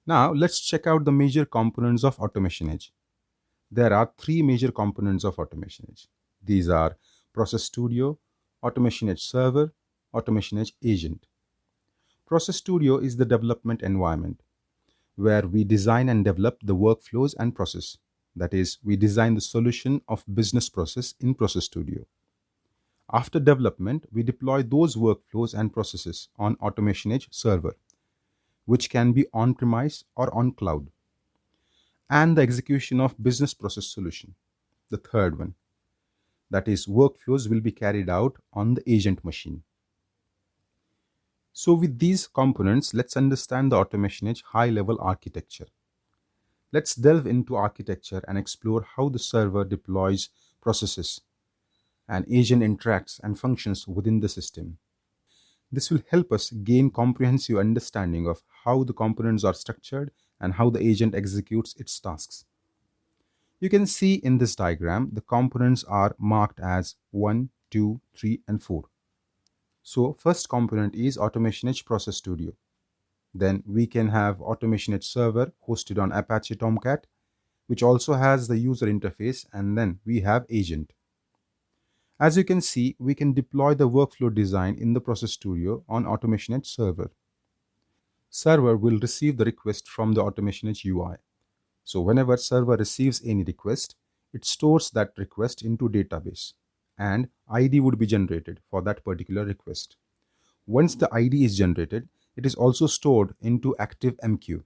Now let's check out the major components of AutomationEdge. There are three major components of AutomationEdge. These are Process Studio, AutomationEdge Server, AutomationEdge Agent. Process Studio is the development environment where we design and develop the workflows and process. That is, we design the solution of business process in Process Studio. After development, we deploy those workflows and processes on AutomationEdge Server, which can be on-premise or on cloud, and the execution of business process solution. The third one, that is, workflows will be carried out on the agent machine. So with these components, let's understand the AutomationEdge high-level architecture. Let's delve into architecture and explore how the server deploys processes and agent interacts and functions within the system. This will help us gain comprehensive understanding of how the components are structured and how the agent executes its tasks. You can see in this diagram the components are marked as 1, 2, 3 and 4. So first component is AutomationEdge Process Studio. Then we can have AutomationEdge Server hosted on Apache Tomcat, which also has the user interface, and then we have Agent. As you can see, we can deploy the workflow design in the Process Studio on AutomationEdge Server. Server will receive the request from the AutomationEdge UI. So whenever server receives any request, it stores that request into database and ID would be generated for that particular request. Once the ID is generated, it is also stored into ActiveMQ.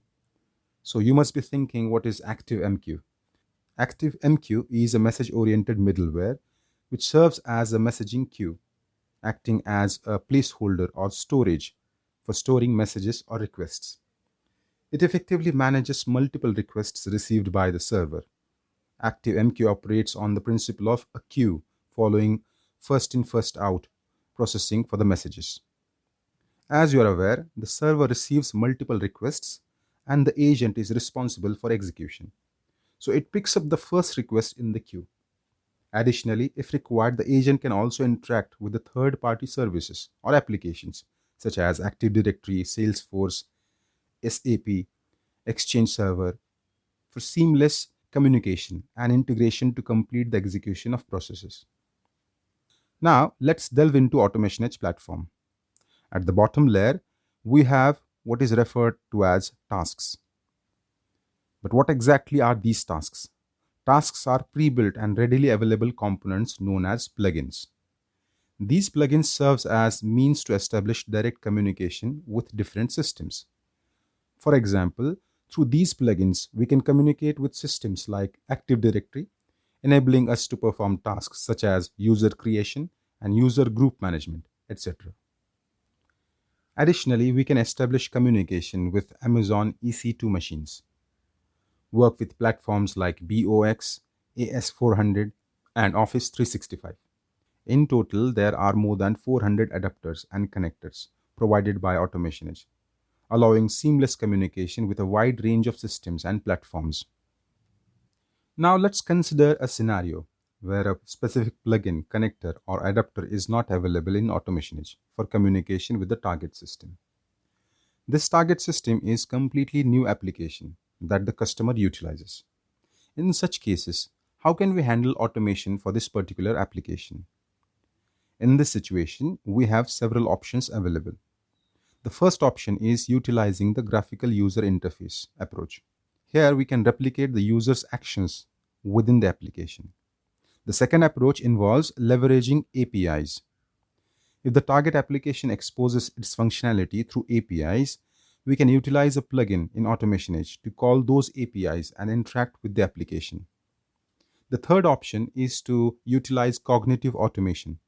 So you must be thinking, what is ActiveMQ? ActiveMQ is a message-oriented middleware which serves as a messaging queue, acting as a placeholder or storage for storing messages or requests. It effectively manages multiple requests received by the server. ActiveMQ operates on the principle of a queue following first in, first out processing for the messages. As you are aware, the server receives multiple requests and the agent is responsible for execution. So it picks up the first request in the queue. Additionally, if required, the agent can also interact with the third-party services or applications such as Active Directory, Salesforce, SAP, Exchange Server for seamless communication and integration to complete the execution of processes. Now, let's delve into AutomationEdge platform. At the bottom layer, we have what is referred to as tasks. But what exactly are these tasks? Tasks are pre-built and readily available components known as plugins. These plugins serve as means to establish direct communication with different systems. For example, through these plugins, we can communicate with systems like Active Directory, enabling us to perform tasks such as user creation and user group management, etc. Additionally, we can establish communication with Amazon EC2 machines, work with platforms like BOX, AS400, and Office 365. In total, there are more than 400 adapters and connectors provided by AutomationEdge, allowing seamless communication with a wide range of systems and platforms. Now let's consider a scenario where a specific plugin, connector, or adapter is not available in AutomationEdge for communication with the target system. This target system is a completely new application that the customer utilizes. In such cases, how can we handle automation for this particular application? In this situation, we have several options available. The first option is utilizing the graphical user interface approach. Here we can replicate the user's actions within the application. The second approach involves leveraging APIs. If the target application exposes its functionality through APIs, we can utilize a plugin in AutomationEdge to call those APIs and interact with the application. The third option is to utilize cognitive automation,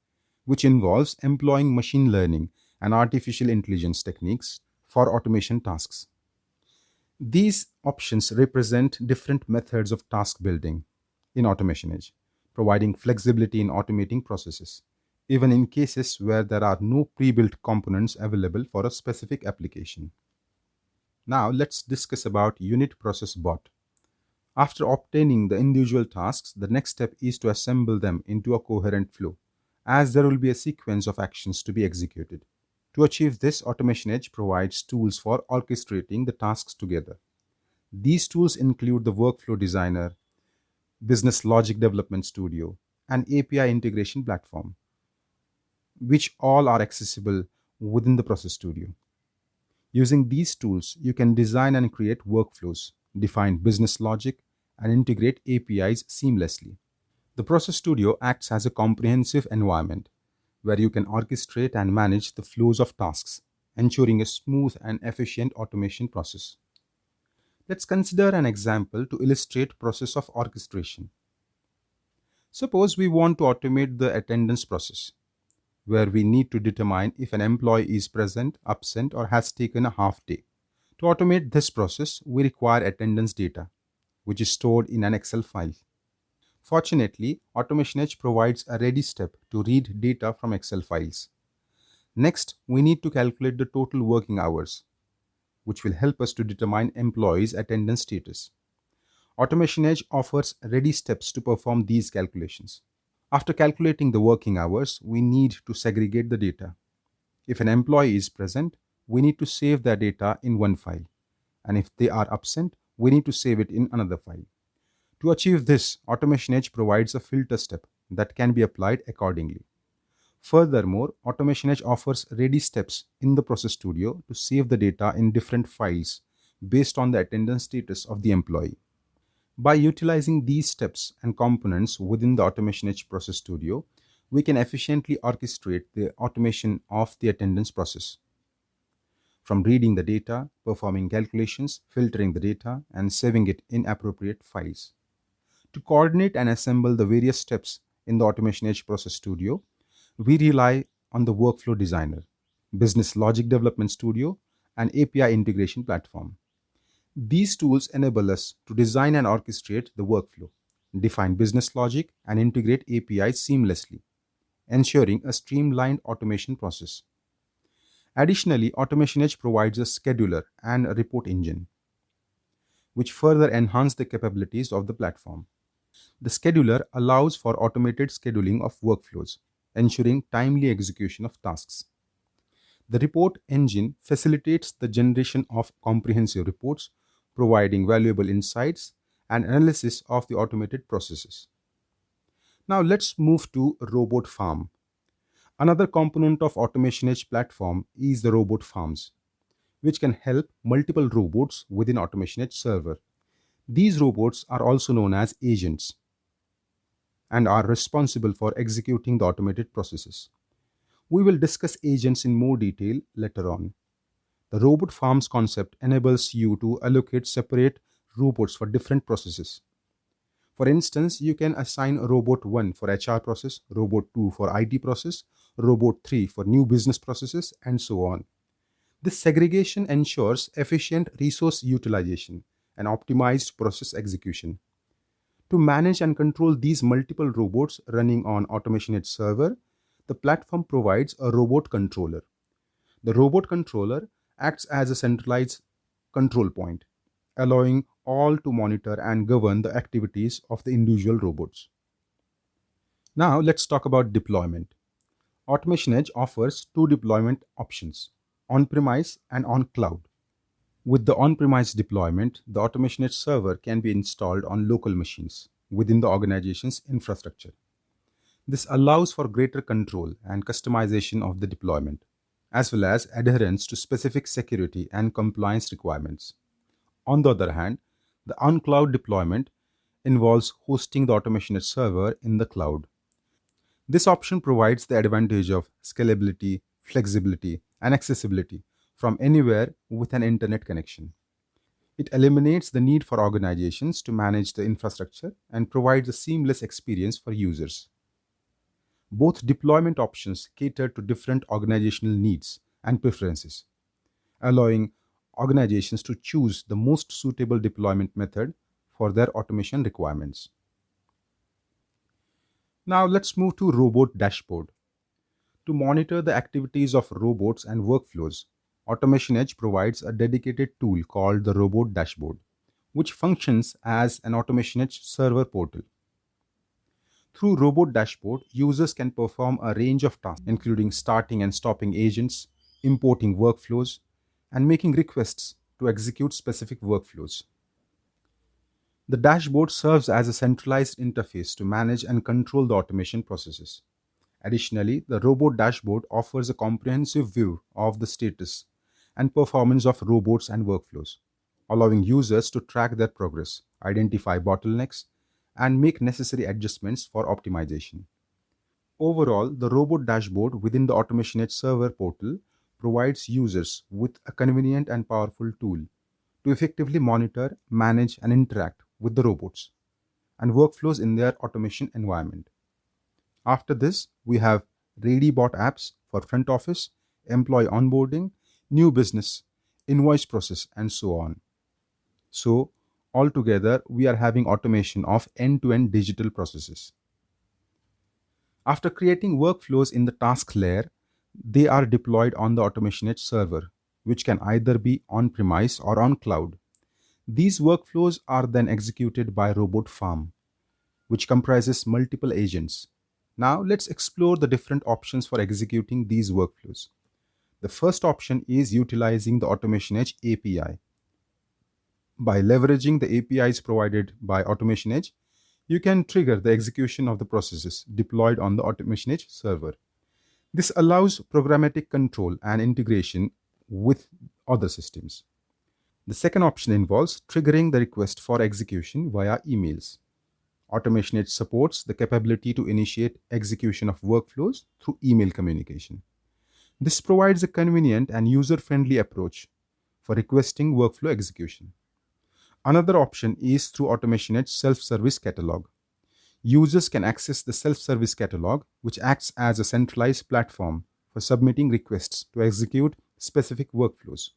which involves employing machine learning and artificial intelligence techniques for automation tasks. These options represent different methods of task building in AutomationEdge, providing flexibility in automating processes, even in cases where there are no pre-built components available for a specific application. Now let's discuss about Unit Process Bot. After obtaining the individual tasks, the next step is to assemble them into a coherent flow, as there will be a sequence of actions to be executed. To achieve this, AutomationEdge provides tools for orchestrating the tasks together. These tools include the Workflow Designer, Business Logic Development Studio, and API Integration Platform, which all are accessible within the Process Studio. Using these tools, you can design and create workflows, define business logic, and integrate APIs seamlessly. The Process Studio acts as a comprehensive environment where you can orchestrate and manage the flows of tasks, ensuring a smooth and efficient automation process. Let's consider an example to illustrate process of orchestration. Suppose we want to automate the attendance process, where we need to determine if an employee is present, absent, or has taken a half day. To automate this process, we require attendance data, which is stored in an Excel file. Fortunately, AutomationEdge provides a ready step to read data from Excel files. Next, we need to calculate the total working hours, which will help us to determine employees' attendance status. AutomationEdge offers ready steps to perform these calculations. After calculating the working hours, we need to segregate the data. If an employee is present, we need to save their data in one file, and if they are absent, we need to save it in another file. To achieve this, AutomationEdge provides a filter step that can be applied accordingly. Furthermore, AutomationEdge offers ready steps in the Process Studio to save the data in different files based on the attendance status of the employee. By utilizing these steps and components within the AutomationEdge Process Studio, we can efficiently orchestrate the automation of the attendance process. From reading the data, performing calculations, filtering the data, and saving it in appropriate files. To coordinate and assemble the various steps in the AutomationEdge Process Studio, we rely on the Workflow Designer, Business Logic Development Studio, and API Integration Platform. These tools enable us to design and orchestrate the workflow, define business logic, and integrate APIs seamlessly, ensuring a streamlined automation process. Additionally, AutomationEdge provides a scheduler and a report engine, which further enhance the capabilities of the platform. The scheduler allows for automated scheduling of workflows, ensuring timely execution of tasks. The report engine facilitates the generation of comprehensive reports, providing valuable insights and analysis of the automated processes. Now let's move to Robot Farm. Another component of AutomationEdge platform is the robot farms, which can help multiple robots within AutomationEdge Server. These robots are also known as agents and are responsible for executing the automated processes. We will discuss agents in more detail later on. The robot farms concept enables you to allocate separate robots for different processes. For instance, you can assign robot 1 for HR process, robot 2 for IT process, robot 3 for new business processes, and so on. This segregation ensures efficient resource utilization and optimized process execution. To manage and control these multiple robots running on AutomationEdge Server, the platform provides a robot controller. The robot controller acts as a centralized control point, allowing all to monitor and govern the activities of the individual robots. Now let's talk about deployment. AutomationEdge offers two deployment options, on-premise and on-cloud. With the on-premise deployment, the AutomationEdge server can be installed on local machines within the organization's infrastructure. This allows for greater control and customization of the deployment, as well as adherence to specific security and compliance requirements. On the other hand, the on-cloud deployment involves hosting the AutomationEdge server in the cloud. This option provides the advantage of scalability, flexibility, and accessibility from anywhere with an internet connection. It eliminates the need for organizations to manage the infrastructure and provides a seamless experience for users. Both deployment options cater to different organizational needs and preferences, allowing organizations to choose the most suitable deployment method for their automation requirements. Now let's move to Robot Dashboard. To monitor the activities of robots and workflows, AutomationEdge provides a dedicated tool called the Robot Dashboard, which functions as an AutomationEdge server portal. Through Robot Dashboard, users can perform a range of tasks, including starting and stopping agents, importing workflows, and making requests to execute specific workflows. The dashboard serves as a centralized interface to manage and control the automation processes. Additionally, the robot dashboard offers a comprehensive view of the status and performance of robots and workflows, allowing users to track their progress, identify bottlenecks, and make necessary adjustments for optimization. Overall, the robot dashboard within the AutomationEdge Server portal provides users with a convenient and powerful tool to effectively monitor, manage, and interact with the robots and workflows in their automation environment. After this, we have ReadyBot apps for front office, employee onboarding, new business, invoice process, and so on. So, altogether, we are having automation of end to end digital processes. After creating workflows in the task layer, they are deployed on the AutomationEdge server, which can either be on premise or on cloud. These workflows are then executed by Robot Farm, which comprises multiple agents. Now, let's explore the different options for executing these workflows. The first option is utilizing the AutomationEdge API. By leveraging the APIs provided by AutomationEdge, you can trigger the execution of the processes deployed on the AutomationEdge server. This allows programmatic control and integration with other systems. The second option involves triggering the request for execution via emails. AutomationEdge supports the capability to initiate execution of workflows through email communication. This provides a convenient and user-friendly approach for requesting workflow execution. Another option is through AutomationEdge Self-Service Catalog. Users can access the self-service catalog, which acts as a centralized platform for submitting requests to execute specific workflows.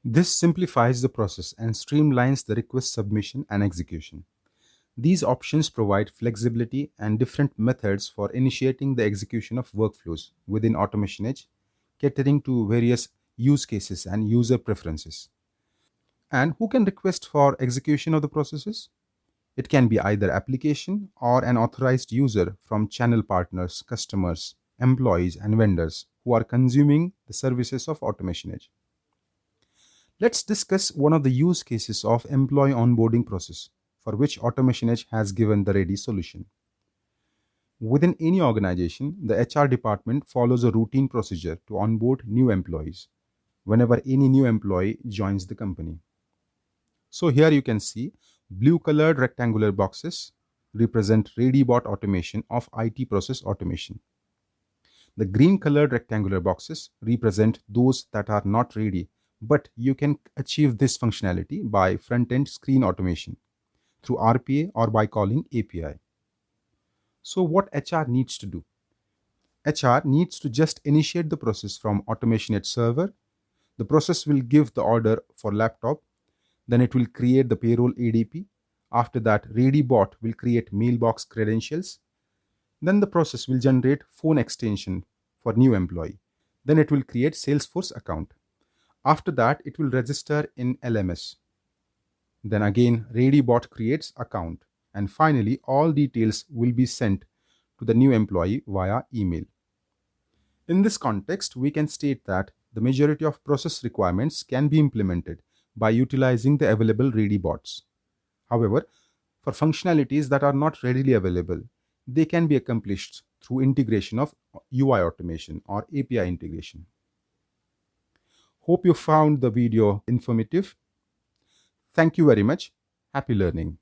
This simplifies the process and streamlines the request submission and execution. These options provide flexibility and different methods for initiating the execution of workflows within AutomationEdge, catering to various use cases and user preferences. And who can request for execution of the processes? It can be either application or an authorized user from channel partners, customers, employees, and vendors who are consuming the services of AutomationEdge. Let's discuss one of the use cases of employee onboarding process for which AutomationEdge has given the ready solution. Within any organization, the HR department follows a routine procedure to onboard new employees whenever any new employee joins the company. So here you can see blue colored rectangular boxes represent ReadyBot automation of IT process automation. The green colored rectangular boxes represent those that are not ready, but you can achieve this functionality by front-end screen automation through RPA or by calling API. So what HR needs to do? HR needs to just initiate the process from AutomationEdge server. The process will give the order for laptop. Then it will create the payroll ADP. After that, ReadyBot will create mailbox credentials. Then the process will generate phone extension for new employee. Then it will create Salesforce account. After that, it will register in LMS. Then again, ReadyBot creates account. And finally, all details will be sent to the new employee via email. In this context, we can state that the majority of process requirements can be implemented by utilizing the available ReadyBots. However, for functionalities that are not readily available, they can be accomplished through integration of UI automation or API integration. Hope you found the video informative. Thank you very much. Happy learning.